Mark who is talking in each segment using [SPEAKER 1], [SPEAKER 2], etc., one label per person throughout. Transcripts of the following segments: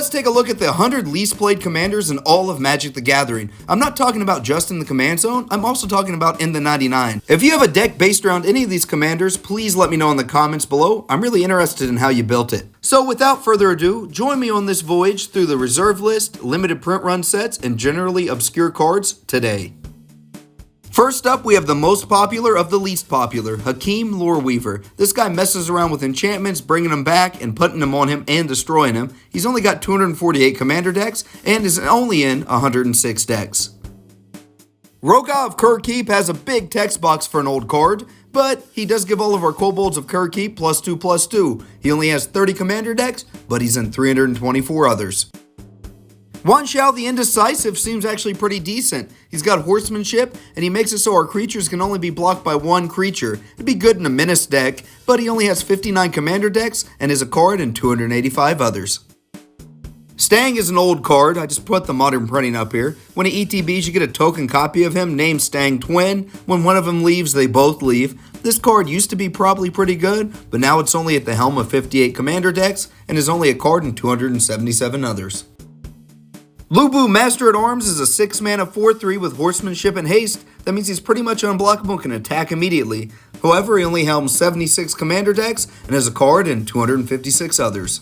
[SPEAKER 1] let's take a look at the 100 least played commanders in all of Magic the Gathering. I'm not talking about just in the command zone, I'm also talking about in the 99. If you have a deck based around any of these commanders, please let me know in the comments below. I'm really interested in how you built it. So without further ado, join me on this voyage through the reserve list, limited print run sets, and generally obscure cards today. First up, we have the most popular of the least popular, Hakeem Loreweaver. This guy messes around with enchantments, bringing them back and putting them on him and destroying him. He's only got 248 commander decks and is only in 106 decks. Roga of Kerkeep has a big text box for an old card, but he does give all of our kobolds of Kerkeep +2/+2. He only has 30 commander decks, but he's in 324 others. Wan Xiao the Indecisive seems actually pretty decent. He's got horsemanship, and he makes it so our creatures can only be blocked by one creature. It'd be good in a menace deck, but he only has 59 commander decks and is a card in 285 others. Stang is an old card. I just put the modern printing up here. When he ETBs, you get a token copy of him named Stang Twin. When one of them leaves, they both leave. This card used to be probably pretty good, but now it's only at the helm of 58 commander decks and is only a card in 277 others. Lubu Master at Arms is a 6-mana 4/3 with horsemanship and haste. That means he's pretty much unblockable and can attack immediately. However, he only helms 76 commander decks and has a card in 256 others.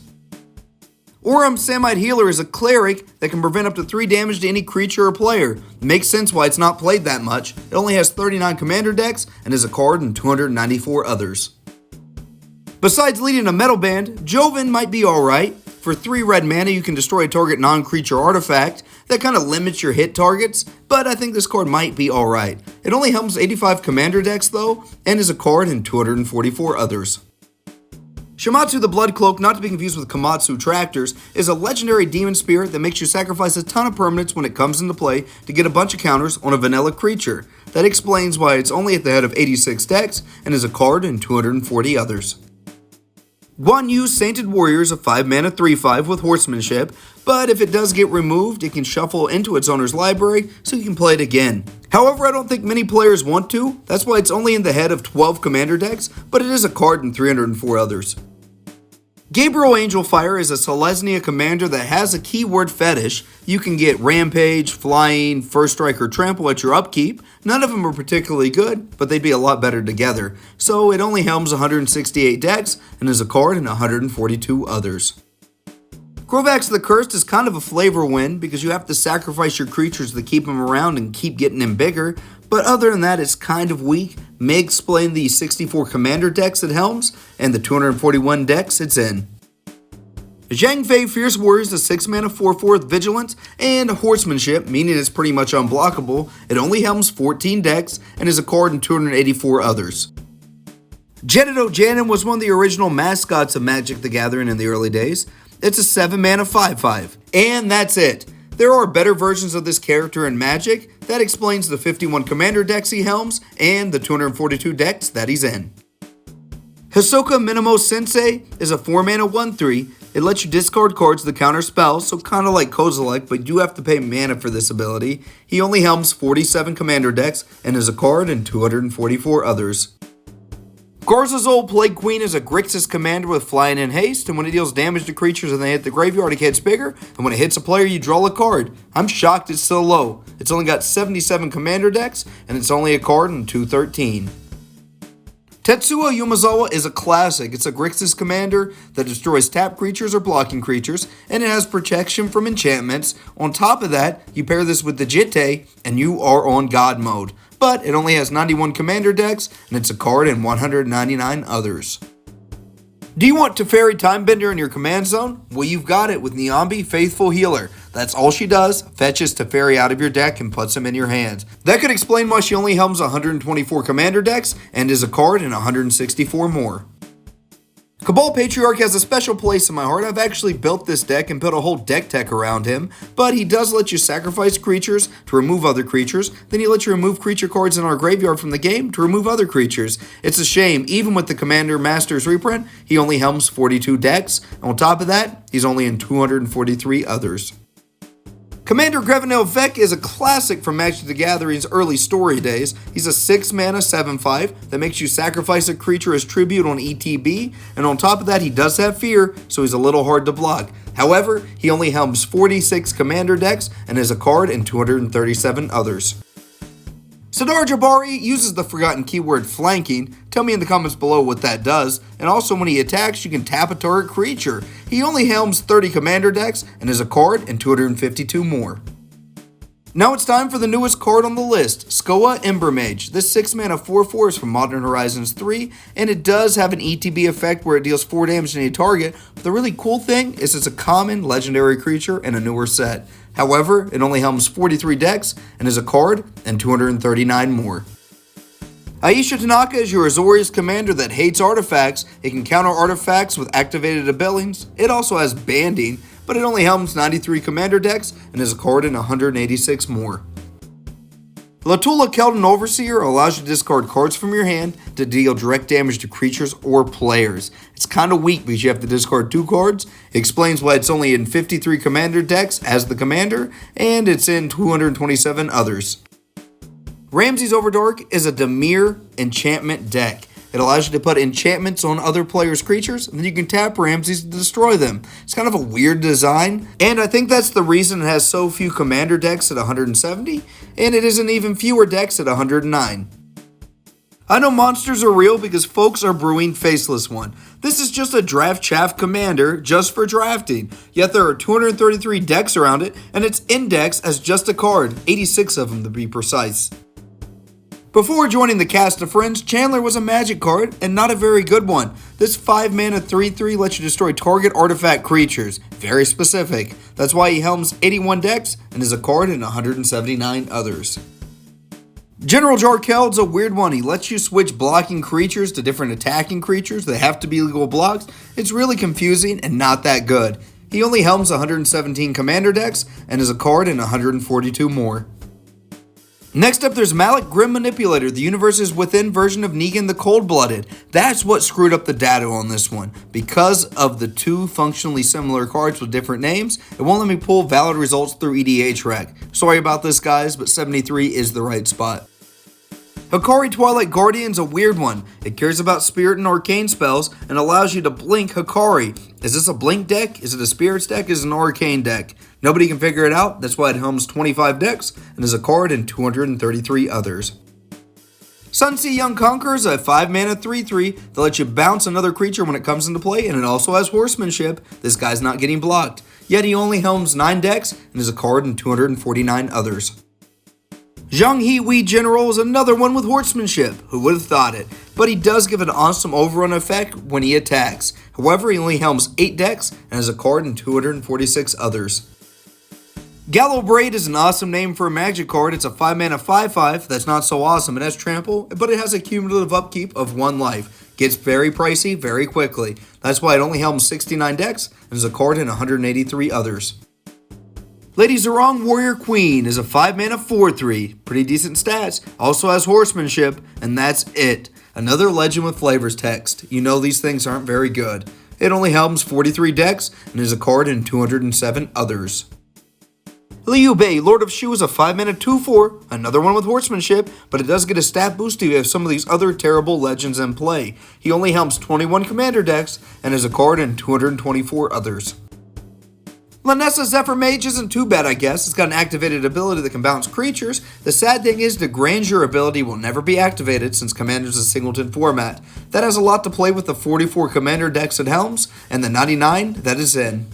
[SPEAKER 1] Aurum Samite Healer is a cleric that can prevent up to 3 damage to any creature or player. It makes sense why it's not played that much. It only has 39 commander decks and is a card in 294 others. Besides leading a metal band, Joven might be alright. For 3 red mana, you can destroy a target non-creature artifact. That kind of limits your hit targets, but I think this card might be alright. It only helms 85 commander decks though, and is a card in 244 others. Shimatsu the Blood Cloak, not to be confused with Komatsu Tractors, is a legendary demon spirit that makes you sacrifice a ton of permanents when it comes into play to get a bunch of counters on a vanilla creature. That explains why it's only at the head of 86 decks and is a card in 240 others. Guan Yu's Sainted Warrior is a 5-mana 3/5 with horsemanship, but if it does get removed, it can shuffle into its owner's library so you can play it again. However, I don't think many players want to, that's why it's only in the head of 12 commander decks, but it is a card in 304 others. Gabriel Angelfire is a Selesnya commander that has a keyword fetish. You can get Rampage, Flying, First Strike, or Trample at your upkeep. None of them are particularly good, but they'd be a lot better together. So it only helms 168 decks and is a card in 142 others. Grovax the Cursed is kind of a flavor win because you have to sacrifice your creatures to keep them around and keep getting them bigger, but other than that it's kind of weak. May explain the 64 commander decks it helms and the 241 decks it's in. Zhang Fei Fierce Warrior is a 6-mana 4/4 with vigilance and horsemanship, meaning it's pretty much unblockable. It only helms 14 decks and is a card in 284 others. Jedito Janin was one of the original mascots of Magic the Gathering in the early days. It's a 7-mana 5/5. And that's it. There are better versions of this character in Magic. That explains the 51 commander decks he helms and the 242 decks that he's in. Hisoka Minamo Sensei is a 4-mana 1/3. It lets you discard cards to counter spells, so kind of like Kozilek, but you do have to pay mana for this ability. He only helms 47 commander decks and is a card in 244 others. Garza's Old Plague Queen is a Grixis commander with flying and haste, and when it deals damage to creatures and they hit the graveyard, it gets bigger, and when it hits a player, you draw a card. I'm shocked it's so low. It's only got 77 commander decks, and it's only a card in 213. Tetsuo Yumazawa is a classic. It's a Grixis commander that destroys tapped creatures or blocking creatures, and it has protection from enchantments. On top of that, you pair this with the Jitte, and you are on God mode. But it only has 91 commander decks, and it's a card in 199 others. Do you want Teferi Timebender in your command zone? Well, you've got it with Niambi Faithful Healer. That's all she does, fetches Teferi out of your deck and puts them in your hands. That could explain why she only helms 124 commander decks and is a card in 164 more. Cabal Patriarch has a special place in my heart. I've actually built this deck and built a whole deck tech around him, but he does let you sacrifice creatures to remove other creatures, then he lets you remove creature cards in our graveyard from the game to remove other creatures. It's a shame, even with the Commander Masters reprint, he only helms 42 decks, and on top of that, he's only in 243 others. Commander Grevenel Vec is a classic from Magic the Gathering's early story days. He's a 6-mana 7/5 that makes you sacrifice a creature as tribute on ETB, and on top of that he does have fear, so he's a little hard to block. However, he only helms 46 commander decks and is a card in 237 others. Sardar Jabari uses the forgotten keyword flanking. Tell me in the comments below what that does. And also when he attacks, you can tap a target creature. He only helms 30 commander decks and is a card in 252 more. Now it's time for the newest card on the list, Skoa Embermage. This 6-mana 4/4 is from Modern Horizons 3, and it does have an ETB effect where it deals 4 damage to any target, but the really cool thing is it's a common legendary creature in a newer set. However, it only helms 43 decks and is a card and 239 more. Aisha Tanaka is your Azorius commander that hates artifacts. It can counter artifacts with activated abilities. It also has banding, but it only helms 93 commander decks and is a card in 186 more. Latula Keldon Overseer allows you to discard cards from your hand to deal direct damage to creatures or players. It's kind of weak because you have to discard 2 cards. It explains why it's only in 53 commander decks as the commander, and it's in 227 others. Ramses Overdark is a Dimir enchantment deck. It allows you to put enchantments on other players' creatures, and then you can tap Ramses to destroy them. It's kind of a weird design, and I think that's the reason it has so few commander decks at 170, and it isn't even fewer decks at 109. I know monsters are real because folks are brewing Faceless One. This is just a draft chaff commander just for drafting, yet there are 233 decks around it, and it's indexed as just a card, 86 of them to be precise. Before joining the cast of friends, Chandler was a magic card, and not a very good one. This 5-mana 3/3 lets you destroy target artifact creatures. Very specific. That's why he helms 81 decks and is a card in 179 others. General Jarkeld's a weird one. He lets you switch blocking creatures to different attacking creatures. They have to be legal blocks. It's really confusing and not that good. He only helms 117 commander decks and is a card in 142 more. Next up, there's Malik Grim Manipulator, the Universe's Within version of Negan the Cold-Blooded. That's what screwed up the data on this one. Because of the 2 functionally similar cards with different names, it won't let me pull valid results through EDHREC. Sorry about this, guys, but 73 is the right spot. Hikari Twilight Guardian's a weird one. It cares about spirit and arcane spells and allows you to blink Hikari. Is this a blink deck? Is it a spirits deck? Is it an arcane deck? Nobody can figure it out. That's why it helms 25 decks and is a card in 233 others. Sunsea Young Conqueror is a 5-mana 3/3 that lets you bounce another creature when it comes into play, and it also has horsemanship. This guy's not getting blocked. Yet he only helms 9 decks and is a card in 249 others. Zhang He Wei General is another one with horsemanship. Who would have thought it? But he does give an awesome overrun effect when he attacks. However, he only helms 8 decks and has a card in 246 others. Gallow Braid is an awesome name for a magic card. It's a 5-mana 5/5 that's not so awesome. It has trample, but it has a cumulative upkeep of 1 life. Gets very pricey very quickly. That's why it only helms 69 decks and is a card in 183 others. Lady Zerong Warrior Queen is a 5-mana 4/3. Pretty decent stats. Also has horsemanship, and that's it. Another Legend with Flavors text. You know these things aren't very good. It only helms 43 decks and is a card in 207 others. Liu Bei, Lord of Shu, is a 5-mana 2/4, another one with horsemanship, but it does get a stat boost if you have some of these other terrible legends in play. He only helms 21 commander decks and is a card in 224 others. Lanessa Zephyr Mage isn't too bad, I guess. It's got an activated ability that can bounce creatures. The sad thing is the Grandeur ability will never be activated since Commander's a singleton format. That has a lot to play with the 44 commander decks it helms, and the 99 that is in.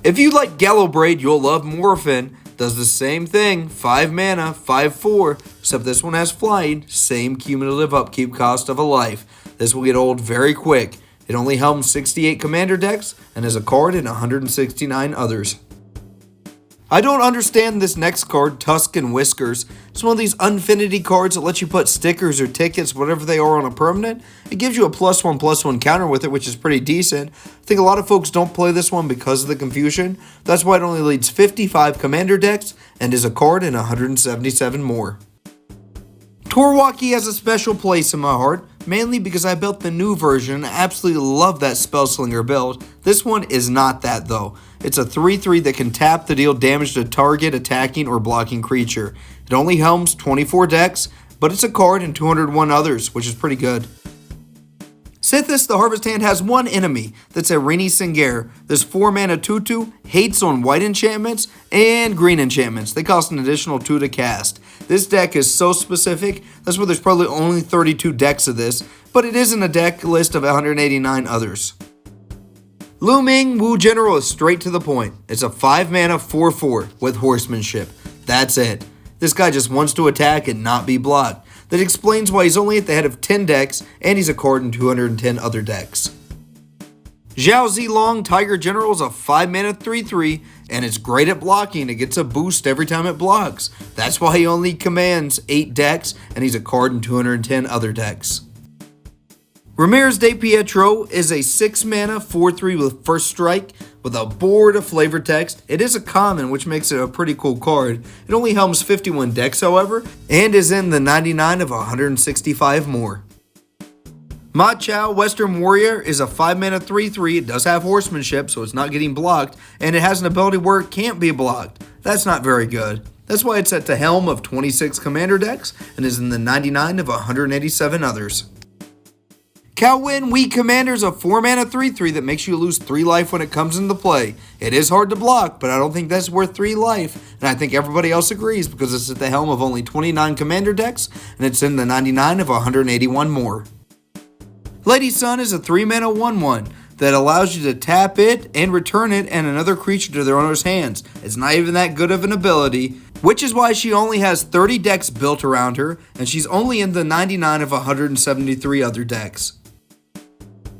[SPEAKER 1] If you like Gallow Braid, you'll love Morphin. Does the same thing, 5 mana, 5/4, except this one has flying, same cumulative upkeep cost of a life. This will get old very quick. It only helms 68 commander decks and is a card in 169 others. I don't understand this next card, Tusk and Whiskers. It's one of these Unfinity cards that lets you put stickers or tickets, whatever they are, on a permanent. It gives you a +1/+1 counter with it, which is pretty decent. I think a lot of folks don't play this one because of the confusion. That's why it only leads 55 commander decks and is a card in 177 more. Torwaki has a special place in my heart, mainly because I built the new version and I absolutely love that Spellslinger build. This one is not that though. It's a 3/3 that can tap to deal damage to target attacking or blocking creature. It only helms 24 decks, but it's a card in 201 others, which is pretty good. Sithis, the Harvest Hand, has one enemy. That's a Rainy Singer. This 4-mana 2/2 hates on white enchantments and green enchantments. They cost an additional 2 to cast. This deck is so specific, that's why there's probably only 32 decks of this, but it is in a deck list of 189 others. Lu Ming Wu General is straight to the point. It's a 5-mana 4/4 with horsemanship. That's it. This guy just wants to attack and not be blocked. That explains why he's only at the head of 10 decks, and he's a card in 210 other decks. Zhao Zilong Tiger General is a 5-mana 3/3, and it's great at blocking. It gets a boost every time it blocks. That's why he only commands 8 decks, and he's a card in 210 other decks. Ramirez de Pietro is a 6-mana 4/3 with first strike with a board of flavor text. It is a common, which makes it a pretty cool card. It only helms 51 decks, however, and is in the 99 of 165 more. Ma Chao Western Warrior is a 5-mana 3/3. It does have horsemanship, so it's not getting blocked, and it has an ability where it can't be blocked. That's not very good. That's why it's at the helm of 26 commander decks and is in the 99 of 187 others. Kaowin Wii Commander is a 4-mana 3/3 that makes you lose 3 life when it comes into play. It is hard to block, but I don't think that's worth 3 life, and I think everybody else agrees because it's at the helm of only 29 commander decks, and it's in the 99 of 181 more. Lady Sun is a 3-mana 1/1 that allows you to tap it and return it and another creature to their owner's hands. It's not even that good of an ability, which is why she only has 30 decks built around her, and she's only in the 99 of 173 other decks.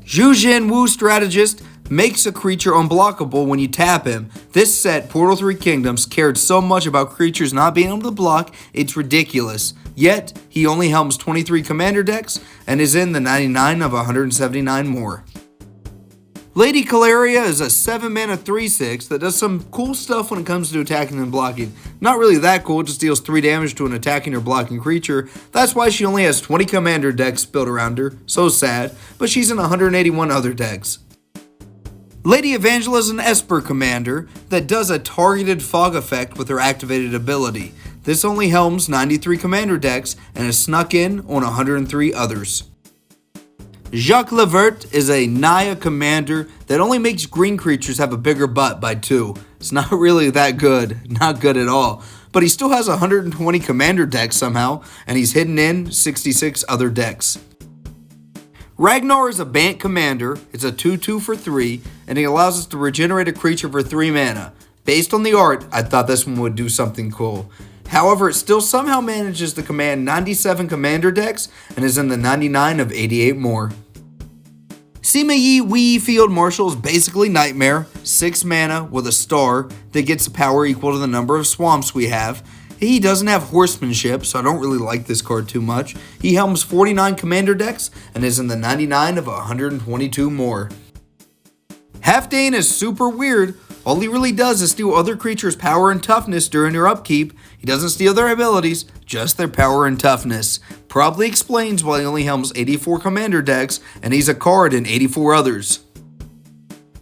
[SPEAKER 1] Zhu Jin Wu Strategist makes a creature unblockable when you tap him. This set, Portal 3 Kingdoms, cared so much about creatures not being able to block, it's ridiculous. Yet, he only helms 23 commander decks and is in the 99 of 179 more. Lady Caleria is a 7-mana 3/6 that does some cool stuff when it comes to attacking and blocking. Not really that cool, it just deals 3 damage to an attacking or blocking creature. That's why she only has 20 commander decks built around her. So sad, but she's in 181 other decks. Lady Evangela is an Esper commander that does a targeted fog effect with her activated ability. This only helms 93 commander decks and is snuck in on 103 others. Jacques Levert is a Naya commander that only makes green creatures have a bigger butt by 2. It's not really that good, not good at all. But he still has 120 commander decks somehow, and he's hidden in 66 other decks. Ragnar is a Bant commander. It's a 2/2 for 3, and he allows us to regenerate a creature for 3 mana. Based on the art, I thought this one would do something cool. However, it still somehow manages to command 97 commander decks and is in the 99 of 88 more. Sima Yi Wii Field Marshal is basically Nightmare, 6 mana with a star that gets a power equal to the number of swamps we have. He doesn't have horsemanship, so I don't really like this card too much. He helms 49 commander decks and is in the 99 of 122 more. Halfdane is super weird. All he really does is steal other creatures' power and toughness during their upkeep. He doesn't steal their abilities, just their power and toughness. Probably explains why he only helms 84 commander decks, and he's a card in 84 others.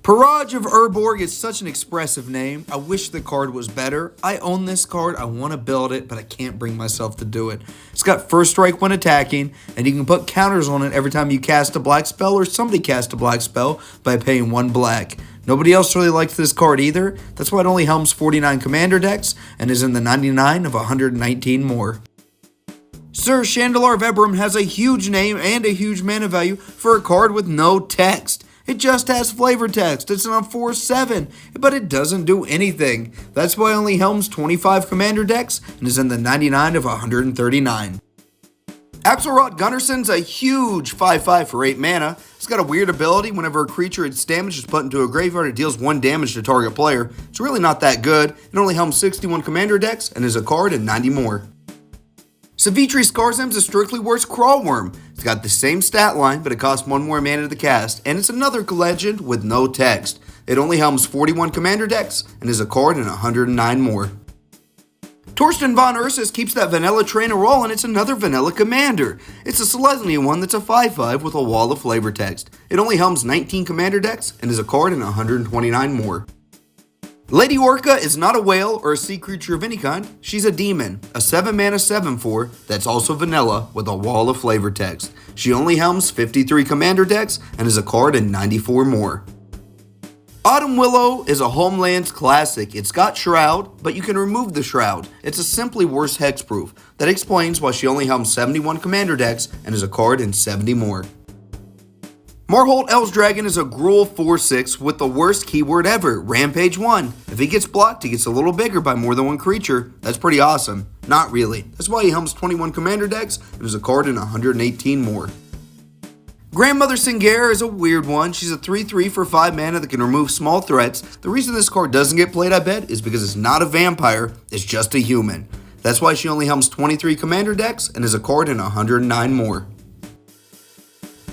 [SPEAKER 1] Paraj of Urborg is such an expressive name. I wish the card was better. I own this card, I want to build it, but I can't bring myself to do it. It's got first strike when attacking, and you can put counters on it every time you cast a black spell or somebody casts a black spell by paying 1 black. Nobody else really likes this card either. That's why it only helms 49 commander decks and is in the 99 of 119 more. Sir Chandelar of Ebram has a huge name and a huge mana value for a card with no text. It just has flavor text. It's on 4/7, but it doesn't do anything. That's why it only helms 25 commander decks and is in the 99 of 139. Axelrod Gunnarsson's a huge 5/5 for 8 mana. It's got a weird ability. Whenever a creature its damage is put into a graveyard, it deals 1 damage to target player. It's really not that good. It only helms 61 commander decks and is a card in 90 more. Savitri Skarzim's a strictly worse crawlworm. It's got the same stat line, but it costs 1 more mana to cast, and it's another legend with no text. It only helms 41 commander decks and is a card in 109 more. Torsten von Ursus keeps that vanilla train a rolling. It's another vanilla commander. It's a Selesnya one that's a 5/5 with a wall of flavor text. It only helms 19 commander decks and is a card in 129 more. Lady Orca is not a whale or a sea creature of any kind. She's a demon, a 7-mana 7/4 that's also vanilla with a wall of flavor text. She only helms 53 commander decks and is a card in 94 more. Autumn Willow is a Homelands classic. It's got Shroud, but you can remove the Shroud. It's a simply worse hexproof. That explains why she only helms 71 commander decks and is a card in 70 more. Marholt Elves Dragon is a Gruul 4/6 with the worst keyword ever, Rampage 1. If he gets blocked, he gets a little bigger by more than one creature. That's pretty awesome. Not really. That's why he helms 21 commander decks and is a card in 118 more. Grandmother Singare is a weird one. She's a 3/3 for 5 mana that can remove small threats. The reason this card doesn't get played, I bet, is because it's not a vampire, it's just a human. That's why she only helms 23 commander decks and is a card in 109 more.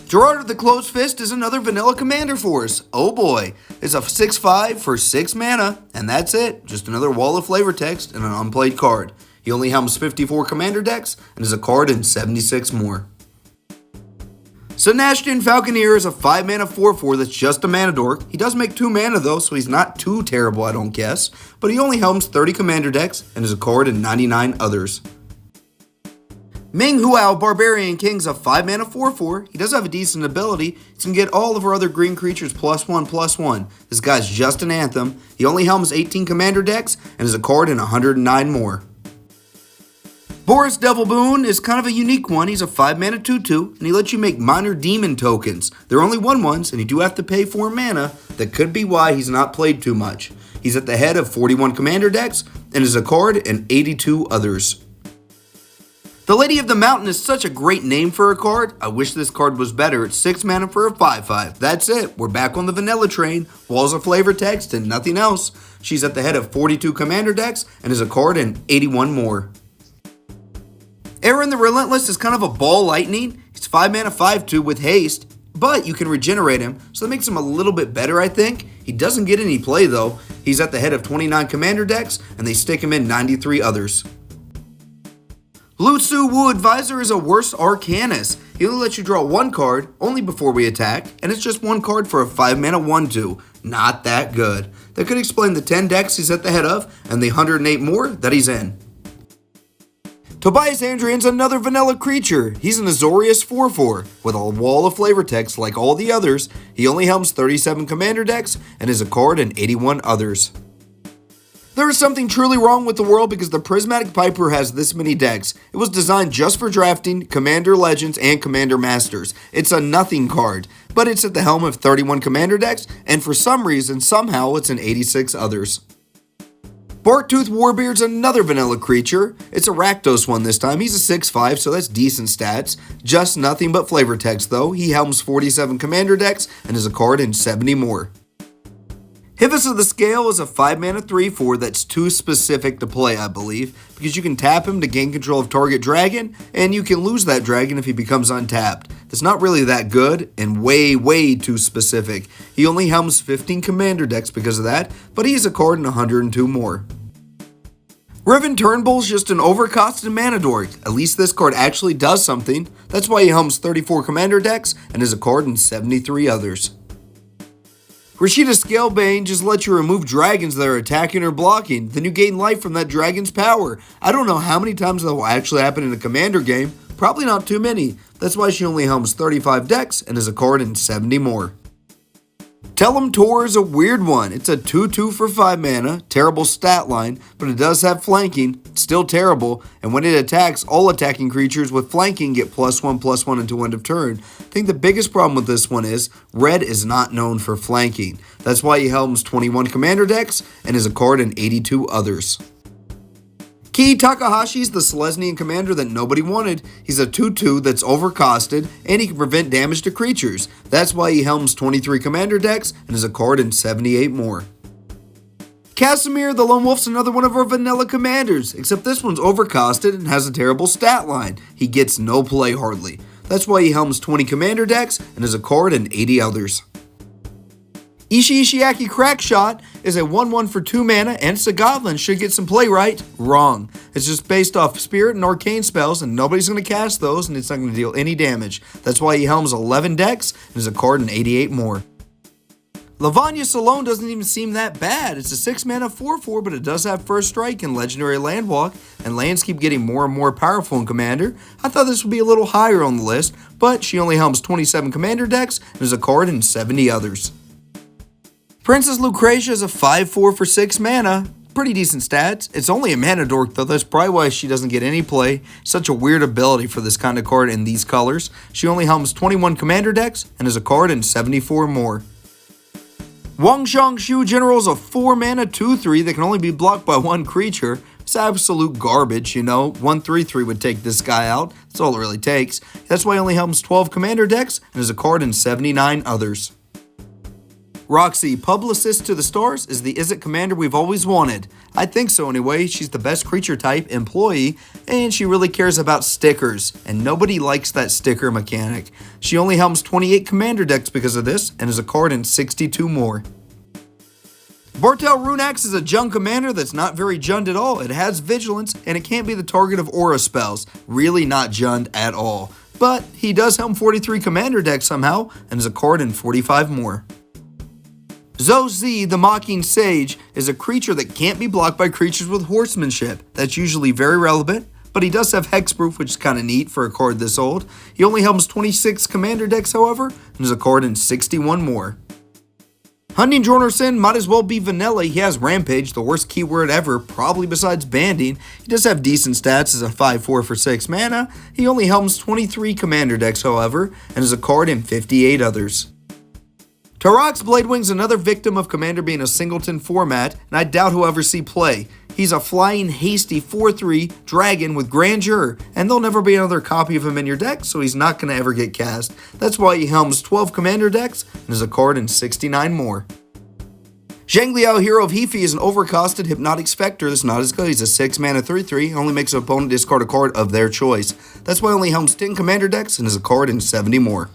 [SPEAKER 1] Gerard of the Closed Fist is another vanilla commander for us. Oh boy, it's a 6/5 for 6 mana, and that's it. Just another wall of flavor text and an unplayed card. He only helms 54 commander decks and is a card in 76 more. Senashtian Falconeer is a 5 mana 4/4 that's just a mana dork. He does make 2 mana though, so he's not too terrible, I don't guess. But he only helms 30 commander decks and is a card in 99 others. Ming Huao Barbarian King's a 5 mana 4/4. He does have a decent ability. He can get all of our other green creatures +1/+1. This guy's just an anthem. He only helms 18 commander decks and is a card in 109 more. Boris Devil Boon is kind of a unique one. He's a 5 mana 2/2, and he lets you make minor demon tokens. They're only 1/1s, and you do have to pay 4 mana. That could be why he's not played too much. He's at the head of 41 commander decks, and is a card in 82 others. The Lady of the Mountain is such a great name for a card. I wish this card was better. It's 6 mana for a 5/5. That's it. We're back on the vanilla train. Walls of flavor text and nothing else. She's at the head of 42 commander decks, and is a card in 81 more. Aaron the Relentless is kind of a ball lightning. He's 5 mana 5/2 with haste, but you can regenerate him, so that makes him a little bit better, I think. He doesn't get any play though. He's at the head of 29 commander decks, and they stick him in 93 others. Lutsu Wu Advisor is a worse Arcanist. He only lets you draw 1 card, only before we attack, and it's just 1 card for a 5 mana 1/2. Not that good. That could explain the 10 decks he's at the head of, and the 108 more that he's in. Tobias Andrian's another vanilla creature. He's an Azorius 4/4 with a wall of flavor text like all the others. He only helms 37 commander decks and is a card in 81 others. There is something truly wrong with the world because the Prismatic Piper has this many decks. It was designed just for drafting Commander Legends and Commander Masters. It's a nothing card, but it's at the helm of 31 commander decks, and for some reason, somehow it's in 86 others. Barktooth Warbeard's another vanilla creature. It's a Rakdos one this time. He's a 6/5, so that's decent stats. Just nothing but flavor text though. He helms 47 commander decks and is a card in 70 more. Hivas of the Scale is a 5 mana 3/4 that's too specific to play, I believe, because you can tap him to gain control of target dragon, and you can lose that dragon if he becomes untapped. That's not really that good, and way too specific. He only helms 15 commander decks because of that, but he's a card in 102 more. Riven Turnbull's just an overcosted mana dork. At least this card actually does something. That's why he helms 34 commander decks and is a card in 73 others. Rashida Scalebane just lets you remove dragons that are attacking or blocking, then you gain life from that dragon's power. I don't know how many times that will actually happen in a commander game, probably not too many. That's why she only helms 35 decks and is a card in 70 more. Tellum Tor is a weird one. It's a 2/2 for 5 mana, terrible stat line, but it does have flanking, still terrible, and when it attacks, all attacking creatures with flanking get +1/+1 until end of turn. I think the biggest problem with this one is, red is not known for flanking. That's why he helms 21 commander decks and is a card in 82 others. Ki Takahashi's the Selesnyan commander that nobody wanted. He's a 2/2 that's overcosted, and he can prevent damage to creatures. That's why he helms 23 commander decks and is a card in 78 more. Casimir the Lone Wolf's another one of our vanilla commanders, except this one's overcosted and has a terrible stat line. He gets no play hardly. That's why he helms 20 commander decks and is a card in 80 others. Ishiaki Crackshot is a 1/1 for 2 mana, and it's a goblin. Should get some play, right? Wrong. It's just based off spirit and arcane spells, and nobody's going to cast those, and it's not going to deal any damage. That's why he helms 11 decks and is a card in 88 more. Lavanya Salone doesn't even seem that bad. It's a 6 mana 4/4, but it does have first strike and legendary landwalk, and lands keep getting more and more powerful in Commander. I thought this would be a little higher on the list, but she only helms 27 Commander decks and is a card in 70 others. Princess Lucretia is a 5/4 for 6 mana. Pretty decent stats. It's only a mana dork though, that's probably why she doesn't get any play. Such a weird ability for this kind of card in these colors. She only helms 21 Commander decks and is a card in 74 more. Wang Xiangshu General is a 4 mana 2/3 that can only be blocked by one creature. It's absolute garbage, you know. 1/3/3 would take this guy out. That's all it really takes. That's why he only helms 12 Commander decks and is a card in 79 others. Roxy, Publicist to the Stars, is the Is It Commander we've always wanted. I think so anyway. She's the best creature type employee, and she really cares about stickers, and nobody likes that sticker mechanic. She only helms 28 Commander decks because of this, and is a card in 62 more. Bartel Runax is a Jund commander that's not very Jund at all. It has Vigilance, and it can't be the target of aura spells. Really not Jund at all. But he does helm 43 Commander decks somehow, and is a card in 45 more. Zozi, the Mocking Sage, is a creature that can't be blocked by creatures with horsemanship. That's usually very relevant, but he does have hexproof, which is kind of neat for a card this old. He only helms 26 Commander decks, however, and is a card in 61 more. Hunting Jornerson might as well be vanilla. He has Rampage, the worst keyword ever, probably besides Banding. He does have decent stats as a 5/4 for 6 mana. He only helms 23 Commander decks, however, and is a card in 58 others. Tarax Bladewing's another victim of Commander being a singleton format, and I doubt he'll ever see play. He's a flying, hasty 4/3 dragon with grandeur, and there'll never be another copy of him in your deck, so he's not going to ever get cast. That's why he helms 12 Commander decks and is a card in 69 more. Zhangliao, Hero of Hefe, is an overcosted Hypnotic Spectre that's not as good. He's a 6 mana 3/3, only makes an opponent discard a card of their choice. That's why he only helms 10 Commander decks and is a card in 70 more.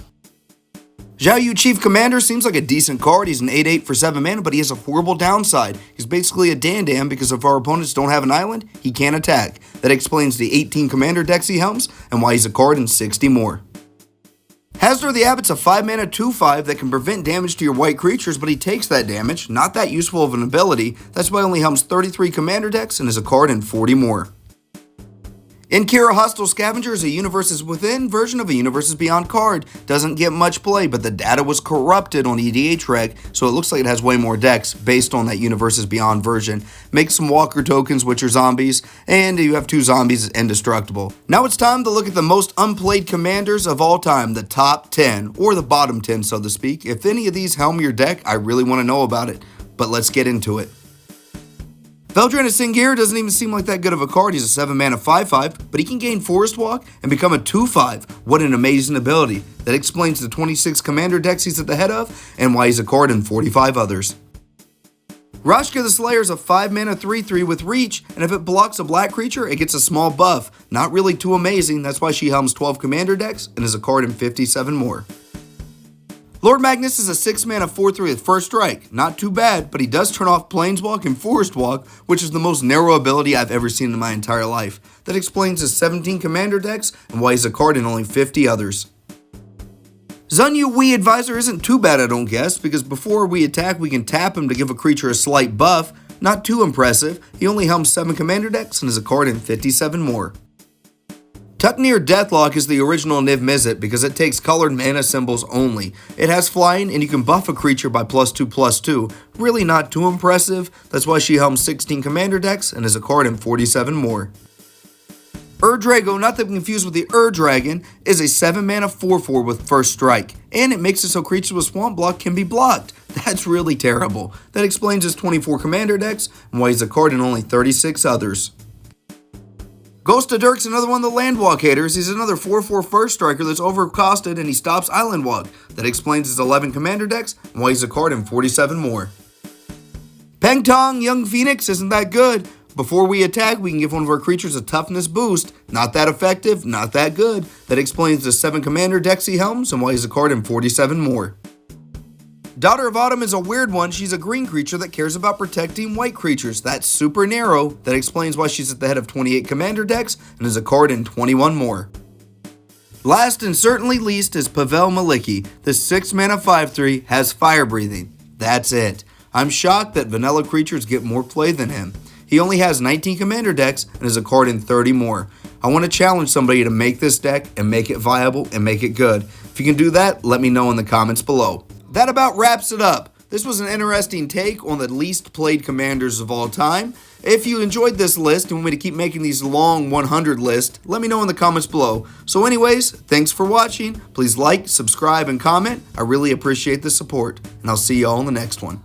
[SPEAKER 1] Zhao Yu Chief Commander seems like a decent card. He's an 8/8 for 7 mana, but he has a horrible downside. He's basically a Dandam because if our opponents don't have an island, he can't attack. That explains the 18 Commander decks he helms and why he's a card in 60 more. Hasdor the Abbot's a 5 mana 2/5 that can prevent damage to your white creatures, but he takes that damage. Not that useful of an ability. That's why he only helms 33 Commander decks and is a card in 40 more. Inkira Hostile Scavenger is a Universes Within version of a Universes Beyond card. Doesn't get much play, but the data was corrupted on EDH Reg, so it looks like it has way more decks based on that Universes Beyond version. Make some Walker tokens, which are zombies, and you have 2 zombies indestructible. Now it's time to look at the most unplayed commanders of all time, the top 10, or the bottom 10, so to speak. If any of these helm your deck, I really want to know about it, but let's get into it. Veldran Singir doesn't even seem like that good of a card. He's a 7 mana 5/5, but he can gain Forest Walk and become a 2/5. What an amazing ability. That explains the 26 Commander decks he's at the head of and why he's a card in 45 others. Rashka the Slayer is a 5 mana 3/3 with Reach, and if it blocks a black creature, it gets a small buff. Not really too amazing, that's why she helms 12 Commander decks and is a card in 57 more. Lord Magnus is a 6 mana 4/3 with First Strike. Not too bad, but he does turn off Planeswalk and Forest Walk, which is the most narrow ability I've ever seen in my entire life. That explains his 17 Commander decks and why he's a card in only 50 others. Zunyu Wii Advisor isn't too bad, I don't guess, because before we attack, we can tap him to give a creature a slight buff. Not too impressive. He only helms 7 Commander decks and is a card in 57 more. Tucknir Deathlock is the original Niv Mizzet because it takes colored mana symbols only. It has flying and you can buff a creature by +2/+2. Really not too impressive. That's why she helms 16 Commander decks and is a card in 47 more. Drago, not to be confused with the Dragon, is a 7 mana 4/4 with First Strike. And it makes it so creatures with Swamp Block can be blocked. That's really terrible. That explains his 24 Commander decks and why he's a card in only 36 others. Ghost of Dirk's another one of the Landwalk haters. He's another 4/4 First Striker that's overcosted and he stops Island Walk. That explains his 11 Commander decks and why he's a card in 47 more. Peng Tong Young Phoenix isn't that good. Before we attack, we can give one of our creatures a toughness boost. Not that effective, not that good. That explains the 7 Commander decks he helms and why he's a card in 47 more. Daughter of Autumn is a weird one. She's a green creature that cares about protecting white creatures. That's super narrow. That explains why she's at the head of 28 Commander decks and is a card in 21 more. Last and certainly least is Pavel Maliki. This 6 mana 5/3 has Fire Breathing. That's it. I'm shocked that vanilla creatures get more play than him. He only has 19 commander decks and is a card in 30 more. I want to challenge somebody to make this deck and make it viable and make it good. If you can do that, let me know in the comments below. That about wraps it up. This was an interesting take on the least played commanders of all time. If you enjoyed this list and want me to keep making these long 100 lists, let me know in the comments below. So anyways, thanks for watching. Please like, subscribe, and comment. I really appreciate the support. And I'll see you all in the next one.